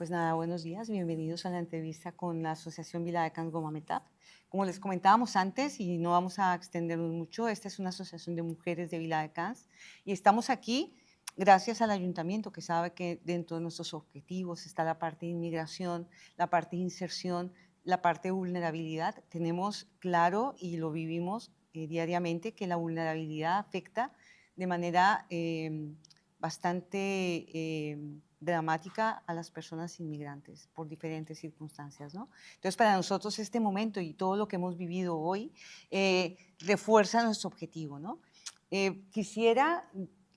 Pues nada, buenos días, bienvenidos a la entrevista con la Asociación Viladecans Gomametap. Como les comentábamos antes, y no vamos a extendernos mucho, esta es una asociación de mujeres de Viladecans y estamos aquí gracias al ayuntamiento que sabe que dentro de nuestros objetivos está la parte de inmigración, la parte de inserción, la parte de vulnerabilidad. Tenemos claro y lo vivimos diariamente que la vulnerabilidad afecta de manera bastante dramática a las personas inmigrantes por diferentes circunstancias, ¿no? Entonces, para nosotros este momento y todo lo que hemos vivido hoy refuerza nuestro objetivo, ¿no? Quisiera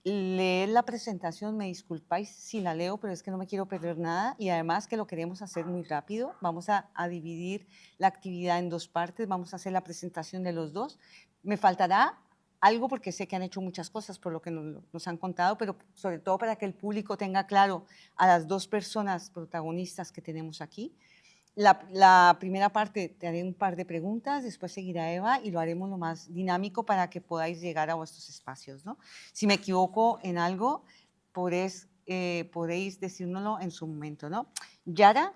leer la presentación, me disculpáis si la leo, pero es que no me quiero perder nada y además que lo queremos hacer muy rápido. Vamos a dividir la actividad en dos partes, vamos a hacer la presentación de los dos. Me faltará algo porque sé que han hecho muchas cosas por lo que nos han contado, pero sobre todo para que el público tenga claro a las dos personas protagonistas que tenemos aquí. La primera parte te haré un par de preguntas, después seguirá Eva y lo haremos lo más dinámico para que podáis llegar a vuestros espacios, ¿no? Si me equivoco en algo, podéis decírnoslo en su momento, ¿no? Yara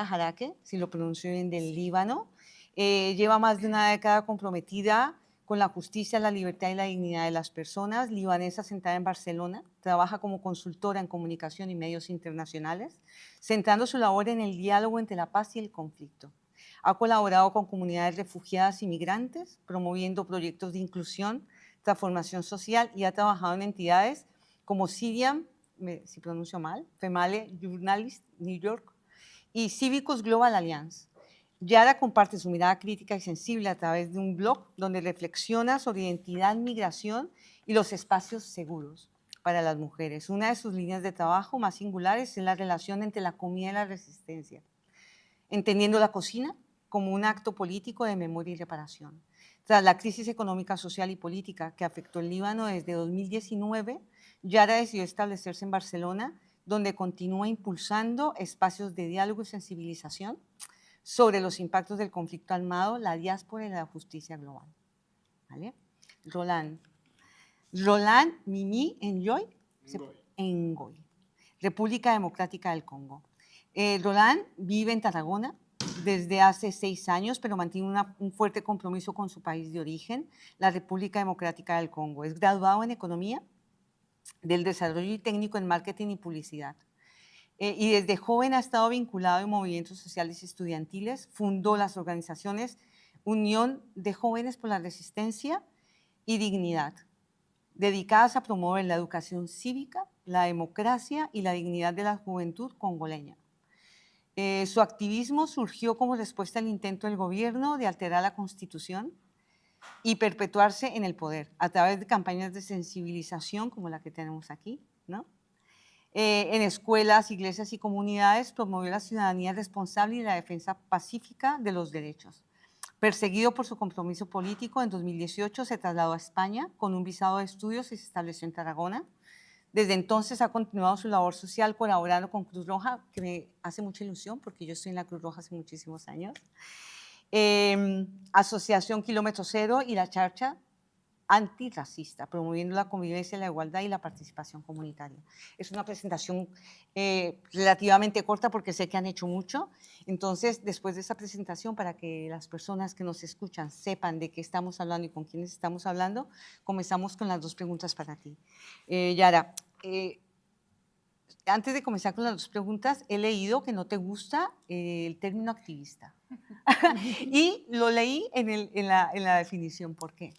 Jarake, si lo pronuncio bien, del Líbano, lleva más de una década comprometida con la justicia, la libertad y la dignidad de las personas, libanesa sentada en Barcelona, trabaja como consultora en comunicación y medios internacionales, centrando su labor en el diálogo entre la paz y el conflicto. Ha colaborado con comunidades refugiadas y migrantes, promoviendo proyectos de inclusión, transformación social y ha trabajado en entidades como Syrian, si pronuncio mal, Female Journalist New York y Cívicos Global Alliance. Yara comparte su mirada crítica y sensible a través de un blog donde reflexiona sobre identidad, migración y los espacios seguros para las mujeres. Una de sus líneas de trabajo más singulares es la relación entre la comida y la resistencia, entendiendo la cocina como un acto político de memoria y reparación. Tras la crisis económica, social y política que afectó el Líbano desde 2019, Yara decidió establecerse en Barcelona, donde continúa impulsando espacios de diálogo y sensibilización sobre los impactos del conflicto armado, la diáspora y la justicia global. ¿Vale? Roland Mimi Ngoy, Ngoy, República Democrática del Congo. Roland vive en Tarragona desde hace 6 años, pero mantiene un fuerte compromiso con su país de origen, la República Democrática del Congo. Es graduado en Economía del Desarrollo y Técnico en Marketing y Publicidad. Y desde joven ha estado vinculado en movimientos sociales y estudiantiles, fundó las organizaciones Unión de Jóvenes por la Resistencia y Dignidad, dedicadas a promover la educación cívica, la democracia y la dignidad de la juventud congoleña. Su activismo surgió como respuesta al intento del gobierno de alterar la Constitución y perpetuarse en el poder a través de campañas de sensibilización como la que tenemos aquí, ¿no? En escuelas, iglesias y comunidades promovió la ciudadanía responsable y la defensa pacífica de los derechos. Perseguido por su compromiso político, en 2018 se trasladó a España con un visado de estudios y se estableció en Tarragona. Desde entonces ha continuado su labor social colaborando con Cruz Roja, que me hace mucha ilusión porque yo estoy en la Cruz Roja hace muchísimos años. Asociación Kilómetro Cero y la Charcha Antirracista, promoviendo la convivencia, la igualdad y la participación comunitaria. Es una presentación relativamente corta porque sé que han hecho mucho. Entonces, después de esa presentación, para que las personas que nos escuchan sepan de qué estamos hablando y con quiénes estamos hablando, comenzamos con las dos preguntas para ti. Yara, antes de comenzar con las dos preguntas, he leído que no te gusta el término activista. Y lo leí en la definición. ¿Por qué?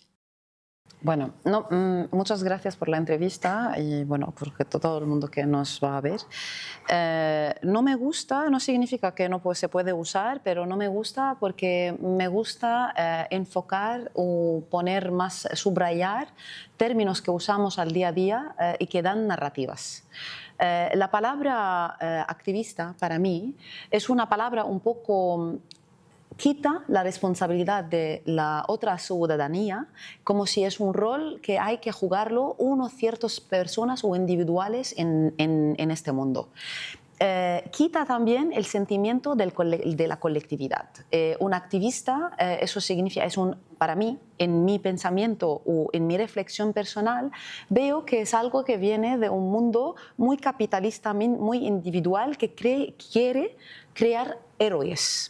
Bueno, no, muchas gracias por la entrevista y bueno, por todo el mundo que nos va a ver. No me gusta, no significa que no se puede usar, pero no me gusta porque me gusta enfocar o poner más, subrayar términos que usamos al día a día y que dan narrativas. La palabra activista para mí es una palabra un poco quita la responsabilidad de la otra ciudadanía como si es un rol que hay que jugarlo unos ciertas personas o individuales en este mundo. quita también el sentimiento de la colectividad. Un activista, eso significa, para mí, en mi pensamiento o en mi reflexión personal, veo que es algo que viene de un mundo muy capitalista, muy individual, que quiere crear héroes.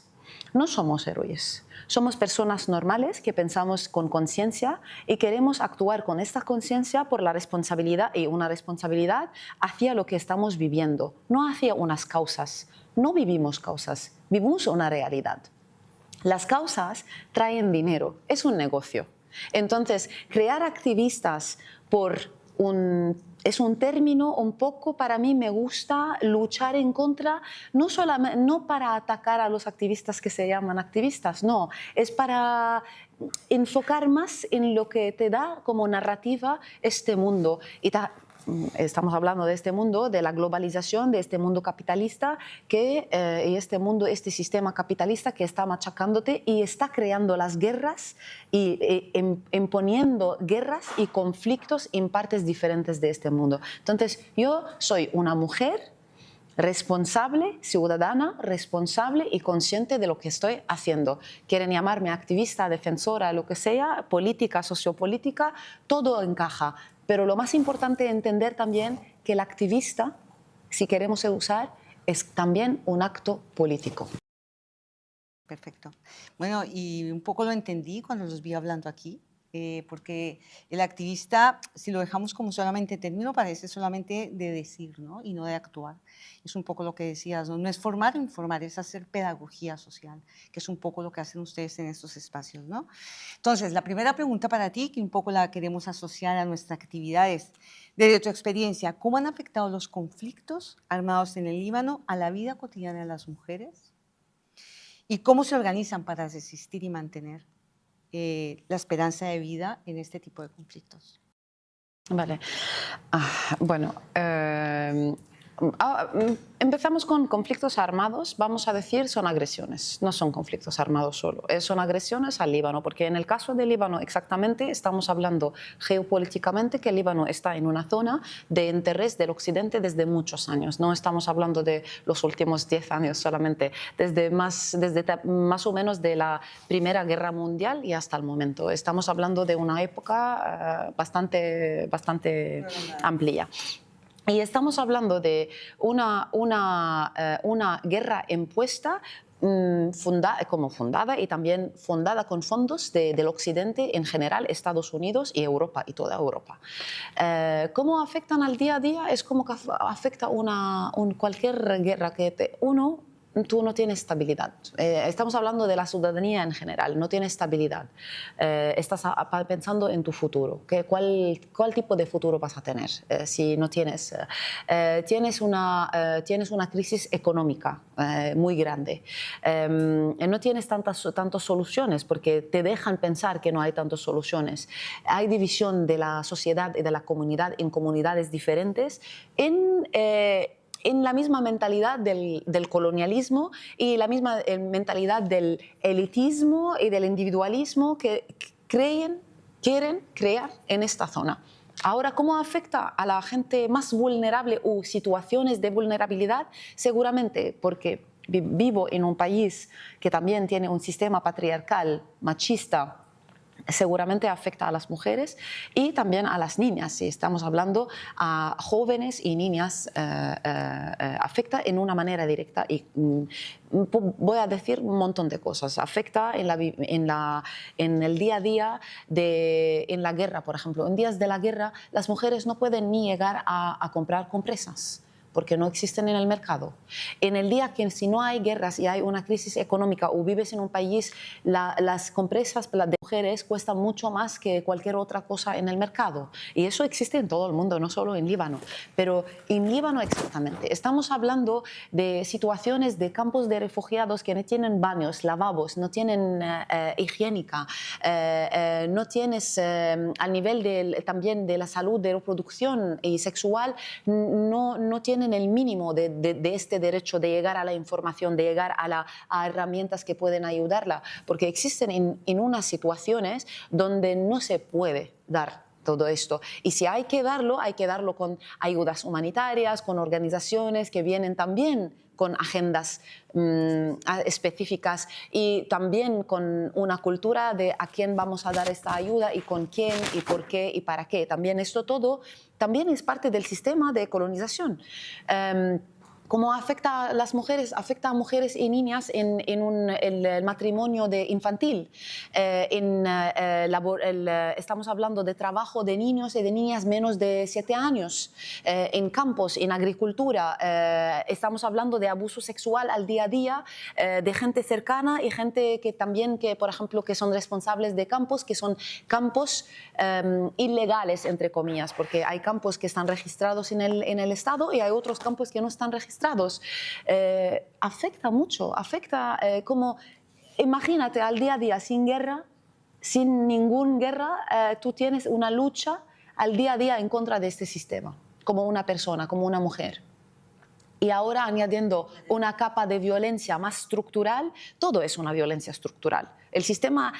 No somos héroes. Somos personas normales que pensamos con conciencia y queremos actuar con esta conciencia por la responsabilidad y una responsabilidad hacia lo que estamos viviendo, no hacia unas causas. No vivimos causas, vivimos una realidad. Las causas traen dinero, es un negocio. Entonces, crear activistas es un término un poco, para mí me gusta luchar en contra, no para atacar a los activistas que se llaman activistas, no, es para enfocar más en lo que te da como narrativa este mundo. Estamos hablando de este mundo, de la globalización, de este mundo capitalista y este sistema capitalista que está machacándote y está creando las guerras y imponiendo guerras y conflictos en partes diferentes de este mundo. Entonces, yo soy una mujer responsable, ciudadana, responsable y consciente de lo que estoy haciendo. Quieren llamarme activista, defensora, lo que sea, política, sociopolítica, todo encaja. Pero lo más importante es entender también que el activista, si queremos usar, es también un acto político. Perfecto. Bueno, y un poco lo entendí cuando los vi hablando aquí, porque el activista, si lo dejamos como solamente término, parece solamente de decir, ¿no? Y no de actuar. Es un poco lo que decías, ¿no? No es formar o informar, es hacer pedagogía social, que es un poco lo que hacen ustedes en estos espacios, ¿no? Entonces, la primera pregunta para ti, que un poco la queremos asociar a nuestra actividad, es, desde tu experiencia, ¿cómo han afectado los conflictos armados en el Líbano a la vida cotidiana de las mujeres? ¿Y cómo se organizan para resistir y mantener la esperanza de vida en este tipo de conflictos? Vale. Bueno, empezamos con conflictos armados, vamos a decir, son agresiones, no son conflictos armados solo, son agresiones al Líbano, porque en el caso del Líbano exactamente estamos hablando geopolíticamente que el Líbano está en una zona de interés del Occidente desde muchos años, no estamos hablando de los últimos 10 años solamente, desde más o menos de la Primera Guerra Mundial y hasta el momento. Estamos hablando de una época bastante amplia. Y estamos hablando de una guerra impuesta fundada y también fundada con fondos del Occidente en general, Estados Unidos y Europa y toda Europa. ¿Cómo afectan al día a día? Es como que afecta cualquier guerra que tú no tienes estabilidad. Estamos hablando de la ciudadanía en general, no tienes estabilidad. Estás pensando en tu futuro. ¿Cuál tipo de futuro vas a tener si no tienes? Tienes una crisis económica muy grande. No tienes tantas soluciones porque te dejan pensar que no hay tantas soluciones. Hay división de la sociedad y de la comunidad en comunidades diferentes en la misma mentalidad del colonialismo y la misma mentalidad del elitismo y del individualismo que quieren crear en esta zona. Ahora, ¿cómo afecta a la gente más vulnerable o situaciones de vulnerabilidad? Seguramente porque vivo en un país que también tiene un sistema patriarcal, machista, seguramente afecta a las mujeres y también a las niñas. Si estamos hablando a jóvenes y niñas, afecta en una manera directa y voy a decir un montón de cosas. Afecta en el día a día, en la guerra, por ejemplo. En días de la guerra, las mujeres no pueden ni llegar a comprar compresas porque no existen en el mercado. En el día que si no hay guerras y hay una crisis económica o vives en un país, las compresas de mujeres cuestan mucho más que cualquier otra cosa en el mercado. Y eso existe en todo el mundo, no solo en Líbano. Pero en Líbano exactamente. Estamos hablando de situaciones de campos de refugiados que no tienen baños, lavabos, no tienen higiénica, no tienes al nivel también de la salud de reproducción y sexual, no tienen el mínimo de este derecho de llegar a la información, de llegar a herramientas que pueden ayudarla, porque existen en unas situaciones donde no se puede dar todo esto. Y si hay que darlo con ayudas humanitarias, con organizaciones que vienen también con agendas específicas y también con una cultura de a quién vamos a dar esta ayuda y con quién y por qué y para qué. También esto todo también es parte del sistema de colonización. ¿Cómo afecta a las mujeres? Afecta a mujeres y niñas en el matrimonio infantil. Estamos hablando de trabajo de niños y de niñas menos de 7 años, en campos, en agricultura. Estamos hablando de abuso sexual al día a día, de gente cercana y gente que también, por ejemplo, que son responsables de campos, que son campos ilegales, entre comillas, porque hay campos que están registrados en el Estado y hay otros campos que no están registrados. Afecta mucho, afecta como, imagínate, al día a día, sin guerra, sin ninguna guerra, tú tienes una lucha al día a día en contra de este sistema, como una persona, como una mujer. Y ahora añadiendo una capa de violencia más estructural, todo es una violencia estructural. El sistema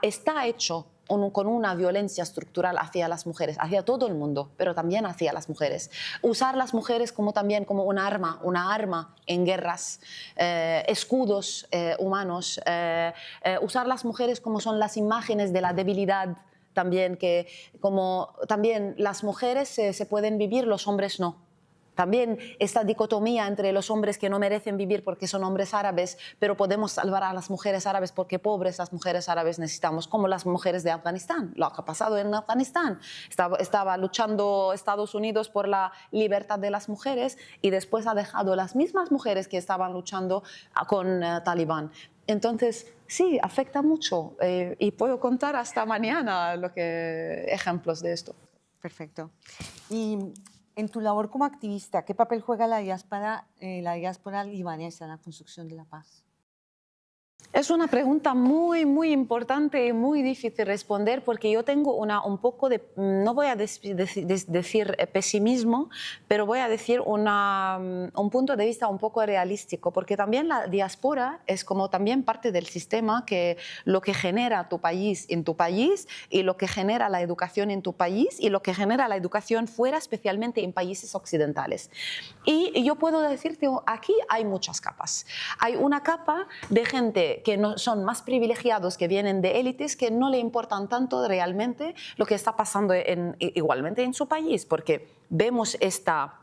está hecho con una violencia estructural hacia las mujeres, hacia todo el mundo, pero también hacia las mujeres. Usar las mujeres también como una arma en guerras, escudos humanos, usar las mujeres como son las imágenes de la debilidad, también que como también las mujeres se pueden vivir, los hombres no. También esta dicotomía entre los hombres que no merecen vivir porque son hombres árabes, pero podemos salvar a las mujeres árabes porque pobres las mujeres árabes necesitamos, como las mujeres de Afganistán. Lo que ha pasado en Afganistán. Estaba luchando Estados Unidos por la libertad de las mujeres y después ha dejado las mismas mujeres que estaban luchando con Talibán. Entonces, sí, afecta mucho y puedo contar hasta mañana ejemplos de esto. Perfecto. Y en tu labor como activista, ¿qué papel juega la diáspora libanesa en la construcción de la paz? Es una pregunta muy, muy importante y muy difícil de responder porque yo tengo un poco de, no voy a decir pesimismo, pero voy a decir un punto de vista un poco realístico, porque también la diáspora es como también parte del sistema que lo que genera tu país en tu país y lo que genera la educación en tu país y lo que genera la educación fuera, especialmente en países occidentales. Y yo puedo decirte, aquí hay muchas capas. Hay una capa de gente que no, son más privilegiados, que vienen de élites, que no le importan tanto realmente lo que está pasando igualmente en su país, porque vemos esta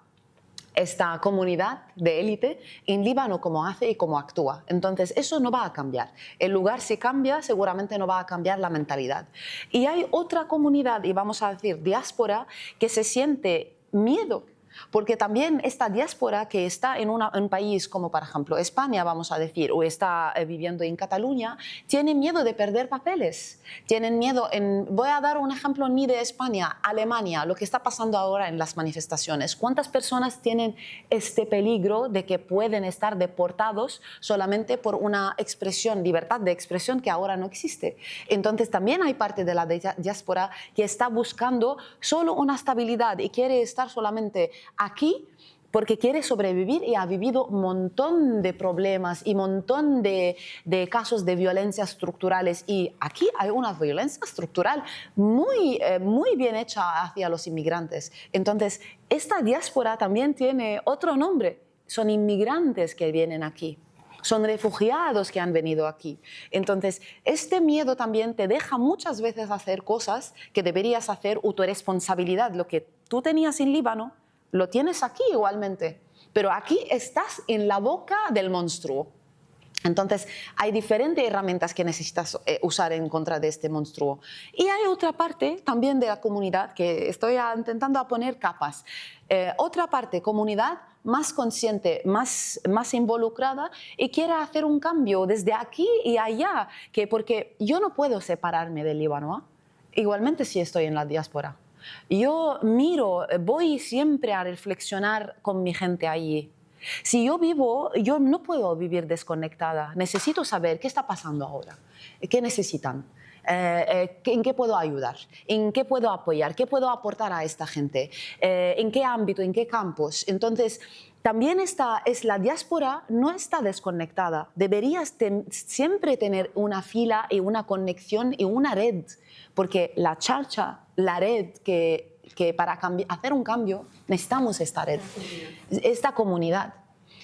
comunidad de élite en Líbano cómo hace y cómo actúa. Entonces, eso no va a cambiar. El lugar si cambia, seguramente no va a cambiar la mentalidad. Y hay otra comunidad, y vamos a decir diáspora, que se siente miedo. Porque también esta diáspora que está en un país como, por ejemplo, España, vamos a decir, o está viviendo en Cataluña, tiene miedo de perder papeles. Tienen miedo, voy a dar un ejemplo ni de España, Alemania, lo que está pasando ahora en las manifestaciones. ¿Cuántas personas tienen este peligro de que pueden estar deportados solamente por una expresión, libertad de expresión que ahora no existe? Entonces también hay parte de la diáspora que está buscando solo una estabilidad y quiere estar solamente aquí porque quiere sobrevivir y ha vivido un montón de problemas y un montón de casos de violencia estructurales. Y aquí hay una violencia estructural muy, muy bien hecha hacia los inmigrantes. Entonces, esta diáspora también tiene otro nombre. Son inmigrantes que vienen aquí. Son refugiados que han venido aquí. Entonces, este miedo también te deja muchas veces hacer cosas que deberías hacer autorresponsabilidad. Lo que tú tenías en Líbano, lo tienes aquí igualmente, pero aquí estás en la boca del monstruo. Entonces, hay diferentes herramientas que necesitas usar en contra de este monstruo. Y hay otra parte también de la comunidad que estoy intentando poner capas. Otra parte, comunidad más consciente, más involucrada y quiere hacer un cambio desde aquí y allá, porque yo no puedo separarme del Líbano, ¿eh? Igualmente si estoy en la diáspora. Yo voy siempre a reflexionar con mi gente allí. Si yo no puedo vivir desconectada. Necesito saber qué está pasando ahora, qué necesitan, en qué puedo ayudar, en qué puedo apoyar, qué puedo aportar a esta gente, en qué ámbito, en qué campos. Entonces, también la diáspora no está desconectada. Deberías siempre tener una fila y una conexión y una red, porque la charcha, la red que para hacer un cambio necesitamos esta red, esta comunidad.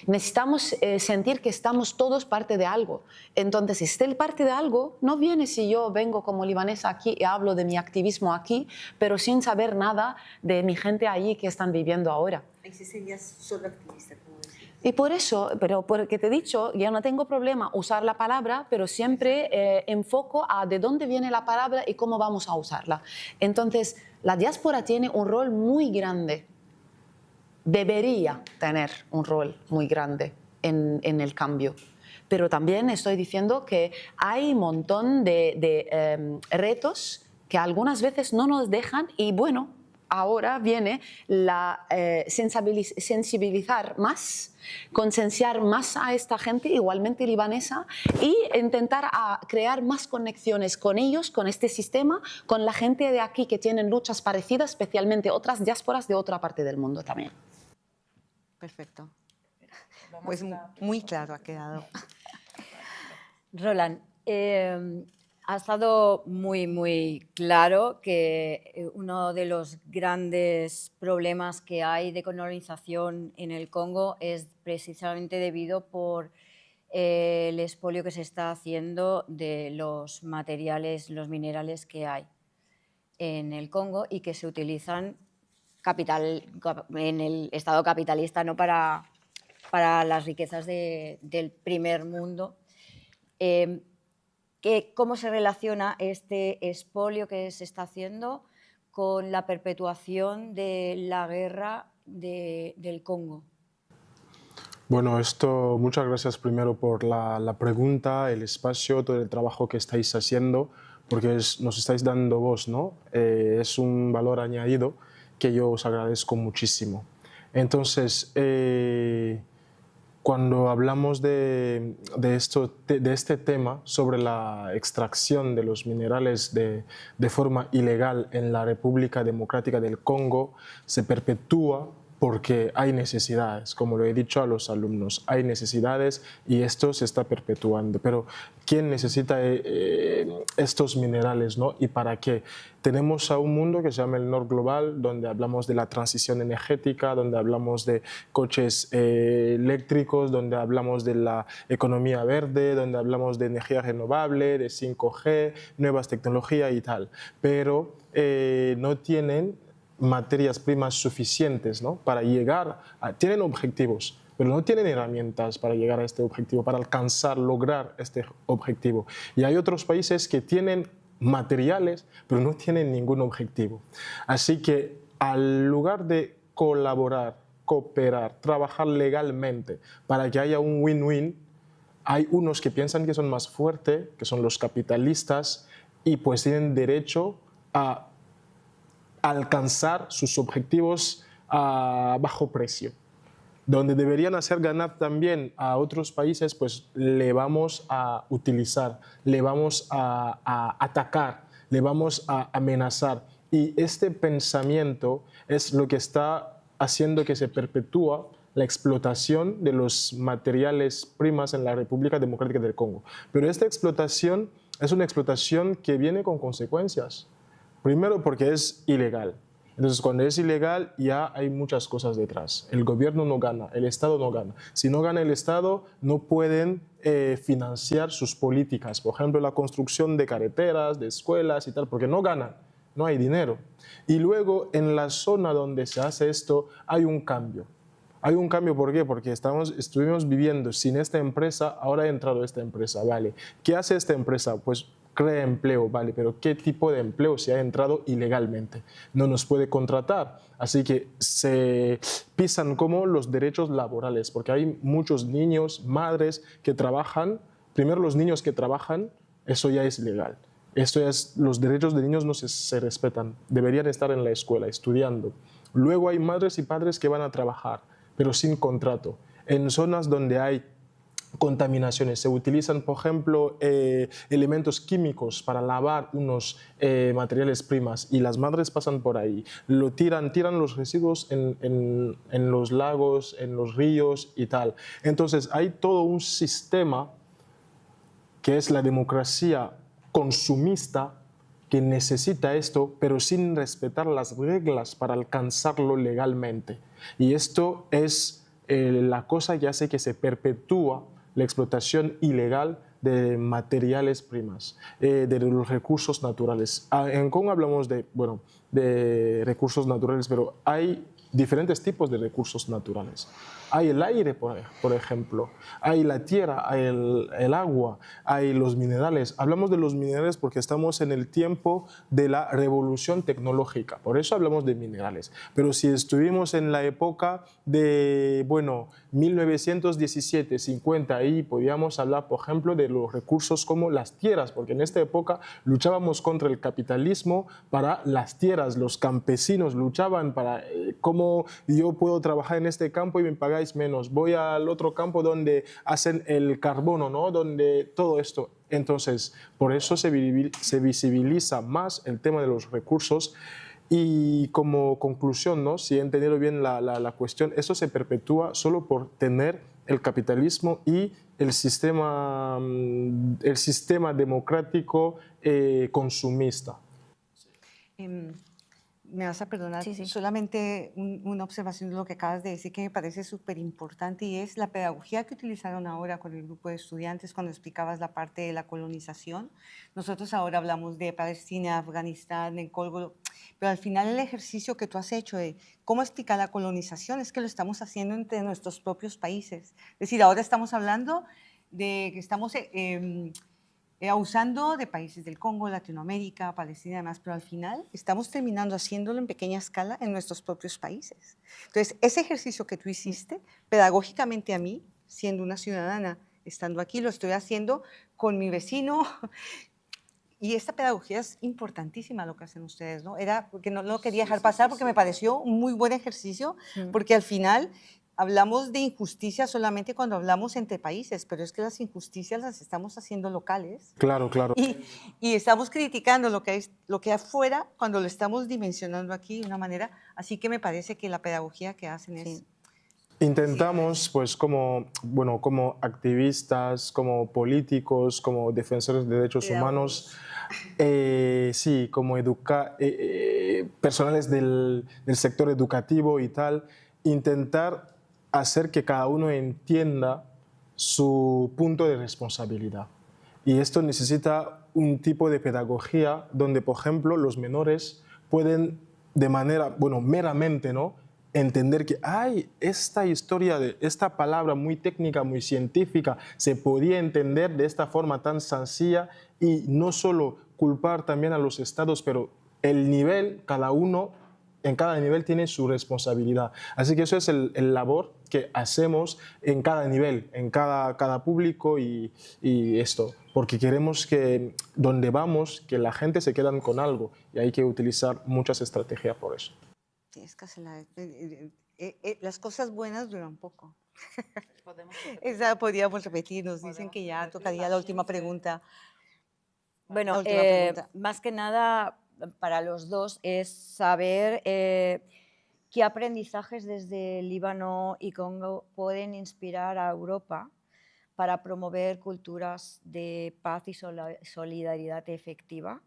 Necesitamos sentir que estamos todos parte de algo. Entonces, si esté parte de algo, no viene si yo vengo como libanesa aquí y hablo de mi activismo aquí, pero sin saber nada de mi gente allí que están viviendo ahora. Ahí sí serías solo activista, como decías. Y por eso, pero porque te he dicho, ya no tengo problema usar la palabra, pero siempre enfoco a de dónde viene la palabra y cómo vamos a usarla. Entonces, la diáspora tiene un rol muy grande. Debería tener un rol muy grande en el cambio. Pero también estoy diciendo que hay un montón de retos que algunas veces no nos dejan y bueno, ahora viene la sensibilizar más, concienciar más a esta gente igualmente libanesa y intentar crear más conexiones con ellos, con este sistema, con la gente de aquí que tienen luchas parecidas, especialmente otras diásporas de otra parte del mundo también. Perfecto. Pues muy claro ha quedado. Roland, ha estado muy claro que uno de los grandes problemas que hay de colonización en el Congo es precisamente debido por el expolio que se está haciendo de los materiales, los minerales que hay en el Congo y que se utilizan en el Estado capitalista, no para las riquezas del primer mundo. ¿Cómo se relaciona este expolio que se está haciendo con la perpetuación de la guerra del Congo? Bueno, muchas gracias primero por la pregunta, el espacio, todo el trabajo que estáis haciendo, porque nos estáis dando voz, ¿no? Es un valor añadido que yo os agradezco muchísimo. Entonces, cuando hablamos de este tema sobre la extracción de los minerales de forma ilegal en la República Democrática del Congo, se perpetúa porque hay necesidades, como lo he dicho a los alumnos, hay necesidades y esto se está perpetuando. Pero ¿quién necesita estos minerales, ¿no? ¿Y para qué? Tenemos a un mundo que se llama el Nord Global, donde hablamos de la transición energética, donde hablamos de coches eléctricos, donde hablamos de la economía verde, donde hablamos de energía renovable, de 5G, nuevas tecnologías y tal. Pero no tienen materias primas suficientes, ¿no? Para llegar tienen objetivos, pero no tienen herramientas para llegar a este objetivo, para lograr este objetivo. Y hay otros países que tienen materiales, pero no tienen ningún objetivo. Así que al lugar de colaborar, cooperar, trabajar legalmente para que haya un win-win, hay unos que piensan que son más fuertes, que son los capitalistas, y pues tienen derecho a alcanzar sus objetivos a bajo precio. Donde deberían hacer ganar también a otros países, pues le vamos a utilizar, le vamos a atacar, le vamos a amenazar. Y este pensamiento es lo que está haciendo que se perpetúa la explotación de los materiales primas en la República Democrática del Congo. Pero esta explotación es una explotación que viene con consecuencias. Primero porque es ilegal. Entonces, cuando es ilegal ya hay muchas cosas detrás. El gobierno no gana, el Estado no gana. Si no gana el Estado, no pueden financiar sus políticas. Por ejemplo, la construcción de carreteras, de escuelas y tal, porque no ganan, no hay dinero. Y luego, en la zona donde se hace esto, hay un cambio. Hay un cambio, ¿por qué? Porque estuvimos viviendo sin esta empresa, ahora ha entrado esta empresa, ¿vale? ¿Qué hace esta empresa? Pues crea empleo, ¿vale? Pero ¿qué tipo de empleo si ha entrado ilegalmente? No nos puede contratar, así que se pisan como los derechos laborales, porque hay muchos niños, madres que trabajan, primero los niños que trabajan, eso ya es ilegal. Los derechos de niños no se respetan, deberían estar en la escuela estudiando. Luego hay madres y padres que van a trabajar, pero sin contrato, en zonas donde hay contaminaciones. Se utilizan, por ejemplo, elementos químicos para lavar unos materiales primas y las madres pasan por ahí, tiran los residuos en los lagos, en los ríos y tal. Entonces hay todo un sistema que es la democracia consumista que necesita esto, pero sin respetar las reglas para alcanzarlo legalmente. Y esto es la cosa que hace que se perpetúa la explotación ilegal de materiales primas, de los recursos naturales. En Congo hablamos de recursos naturales, pero hay diferentes tipos de recursos naturales. Hay el aire, por ejemplo, hay la tierra, hay el agua, hay los minerales. Hablamos de los minerales porque estamos en el tiempo de la revolución tecnológica, por eso hablamos de minerales. Pero si estuvimos en la época de, 1917, 50, ahí podíamos hablar, por ejemplo, de los recursos como las tierras, porque en esta época luchábamos contra el capitalismo para las tierras. Los campesinos luchaban para cómo yo puedo trabajar en este campo y me pagáis menos. Voy al otro campo donde hacen el carbono, ¿no? Donde todo esto. Entonces, por eso se visibiliza más el tema de los recursos. Y como conclusión, ¿no? Si he entendido bien la cuestión, eso se perpetúa solo por tener el capitalismo y el sistema democrático consumista. Me vas a perdonar, Sí, sí. solamente una observación de lo que acabas de decir que me parece súper importante, y es la pedagogía que utilizaron ahora con el grupo de estudiantes cuando explicabas la parte de la colonización. Nosotros ahora hablamos de Palestina, Afganistán, el Congo, pero al final el ejercicio que tú has hecho de cómo explicar la colonización es que lo estamos haciendo entre nuestros propios países. Es decir, ahora estamos hablando de que estamos abusando de países del Congo, Latinoamérica, Palestina y demás, pero al final estamos terminando haciéndolo en pequeña escala en nuestros propios países. Entonces, ese ejercicio que tú hiciste, pedagógicamente a mí, siendo una ciudadana, estando aquí, lo estoy haciendo con mi vecino. Y esta pedagogía es importantísima lo que hacen ustedes, ¿no? Era porque no lo quería dejar pasar porque me pareció un muy buen ejercicio, porque al final hablamos de injusticia solamente cuando hablamos entre países, pero es que las injusticias las estamos haciendo locales. Claro, claro. Y estamos criticando lo que hay afuera cuando lo estamos dimensionando aquí de una manera. Así que me parece que la pedagogía que hacen es... Intentamos, pues como activistas, como políticos, como defensores de derechos humanos, sí, como personales del sector educativo y tal, intentar hacer que cada uno entienda su punto de responsabilidad. Y esto necesita un tipo de pedagogía donde, por ejemplo, los menores pueden de manera, meramente, ¿no?, entender que esta historia, esta palabra muy técnica, muy científica, se podía entender de esta forma tan sencilla, y no solo culpar también a los estados, pero el nivel, en cada nivel tiene su responsabilidad. Así que eso es el labor que hacemos en cada nivel, en cada público y esto, porque queremos que donde vamos, que la gente se quede con algo, y hay que utilizar muchas estrategias por eso. Sí, es casi las cosas buenas duran poco. Esa podríamos repetir, nos dicen que ya tocaría la última pregunta. Bueno, La última pregunta. más que nada para los dos es saber qué aprendizajes desde Líbano y Congo pueden inspirar a Europa para promover culturas de paz y solidaridad efectiva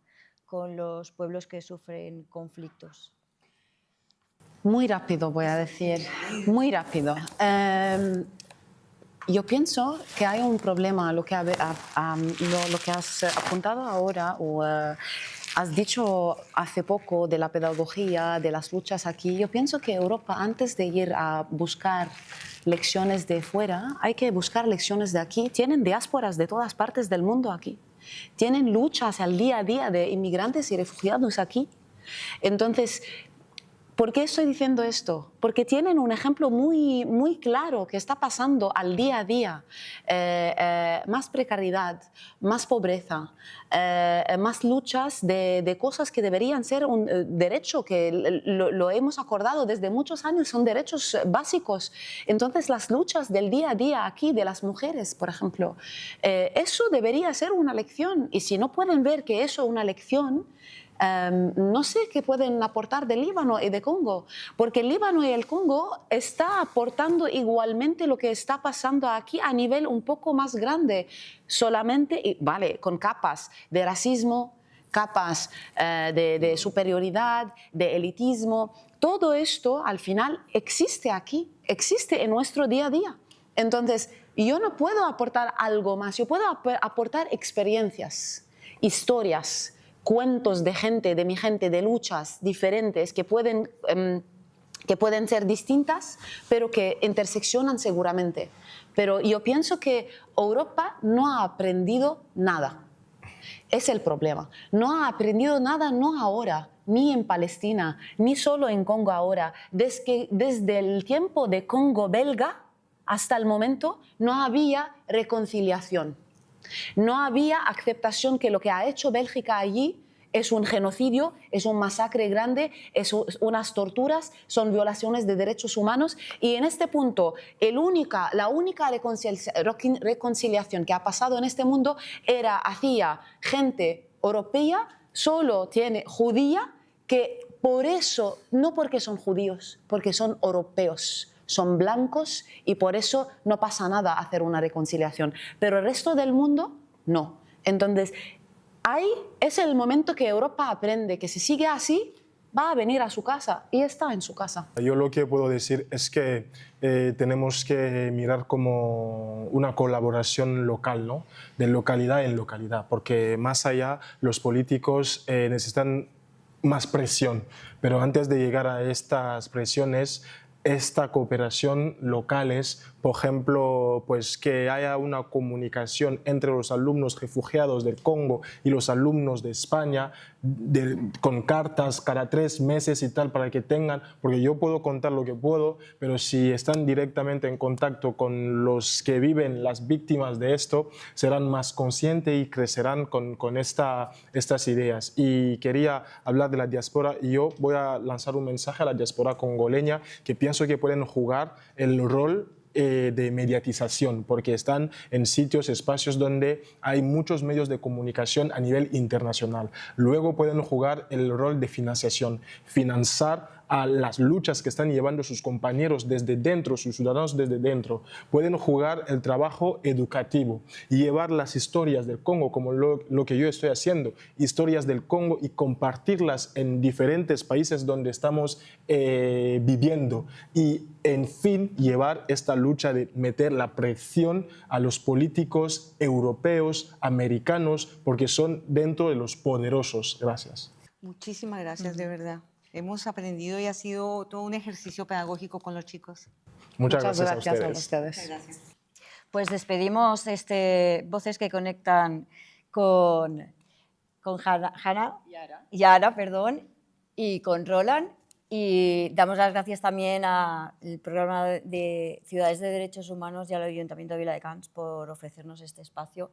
con los pueblos que sufren conflictos. Muy rápido, voy a decir, muy rápido. Yo pienso que hay un problema, lo que has apuntado ahora o has dicho hace poco de la pedagogía, de las luchas aquí. Yo pienso que Europa, antes de ir a buscar lecciones de fuera, hay que buscar lecciones de aquí. Tienen diásporas de todas partes del mundo aquí. Tienen luchas al día a día de inmigrantes y refugiados aquí. Entonces, ¿Por qué estoy diciendo esto? Porque tienen un ejemplo muy, muy claro que está pasando al día a día. Más precariedad, más pobreza, más luchas de cosas que deberían ser un derecho, que lo hemos acordado desde muchos años, son derechos básicos. Entonces, las luchas del día a día aquí de las mujeres, por ejemplo, eso debería ser una lección. Y si no pueden ver que eso es una lección, no sé qué pueden aportar del Líbano y de Congo, porque el Líbano y el Congo está aportando igualmente lo que está pasando aquí a nivel un poco más grande, solamente, vale, con capas de racismo, capas de superioridad, de elitismo. Todo esto al final existe aquí, existe en nuestro día a día. Entonces, yo no puedo aportar algo más, yo puedo aportar experiencias, historias, cuentos de gente, de mi gente, de luchas diferentes que pueden ser distintas, pero que interseccionan seguramente. Pero yo pienso que Europa no ha aprendido nada. Es el problema. No ha aprendido nada, no ahora, ni en Palestina, ni solo en Congo ahora. Desde el tiempo de Congo belga hasta el momento no había reconciliación. No había aceptación que lo que ha hecho Bélgica allí es un genocidio, es un masacre grande, es unas torturas, son violaciones de derechos humanos. Y en este punto, la única reconciliación que ha pasado en este mundo era hacia gente europea, solo tiene judía, que por eso, no porque son judíos, porque son europeos. Son blancos y por eso no pasa nada hacer una reconciliación. Pero el resto del mundo, no. Entonces, ahí es el momento que Europa aprende que si sigue así, va a venir a su casa y está en su casa. Yo lo que puedo decir es que tenemos que mirar como una colaboración local, ¿no? De localidad en localidad, porque más allá los políticos necesitan más presión, pero antes de llegar a estas presiones, esta cooperación locales, por ejemplo, pues que haya una comunicación entre los alumnos refugiados del Congo y los alumnos de España, con cartas cada 3 meses y tal, para que tengan, porque yo puedo contar lo que puedo, pero si están directamente en contacto con los que viven, las víctimas de esto, serán más conscientes y crecerán con estas ideas. Y quería hablar de la diáspora y yo voy a lanzar un mensaje a la diáspora congoleña que pienso que pueden jugar el rol de mediatización, porque están en sitios, espacios donde hay muchos medios de comunicación a nivel internacional. Luego pueden jugar el rol de financiación, financiar a las luchas que están llevando sus compañeros desde dentro, sus ciudadanos desde dentro. Pueden jugar el trabajo educativo y llevar las historias del Congo, como lo que yo estoy haciendo, historias del Congo, y compartirlas en diferentes países donde estamos viviendo. Y, en fin, llevar esta lucha de meter la presión a los políticos europeos, americanos, porque son dentro de los poderosos. Gracias. Muchísimas gracias, de verdad. Hemos aprendido y ha sido todo un ejercicio pedagógico con los chicos. Muchas gracias a a ustedes. ustedes. Gracias. Pues despedimos Voces que Conectan con Yara, perdón, y con Roland. Y damos las gracias también al programa de Ciudades de Derechos Humanos y al Ayuntamiento de Viladecans por ofrecernos este espacio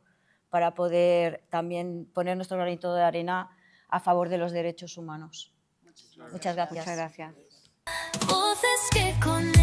para poder también poner nuestro granito de arena a favor de los derechos humanos. Muchas gracias. Muchas gracias. Voces que conectan.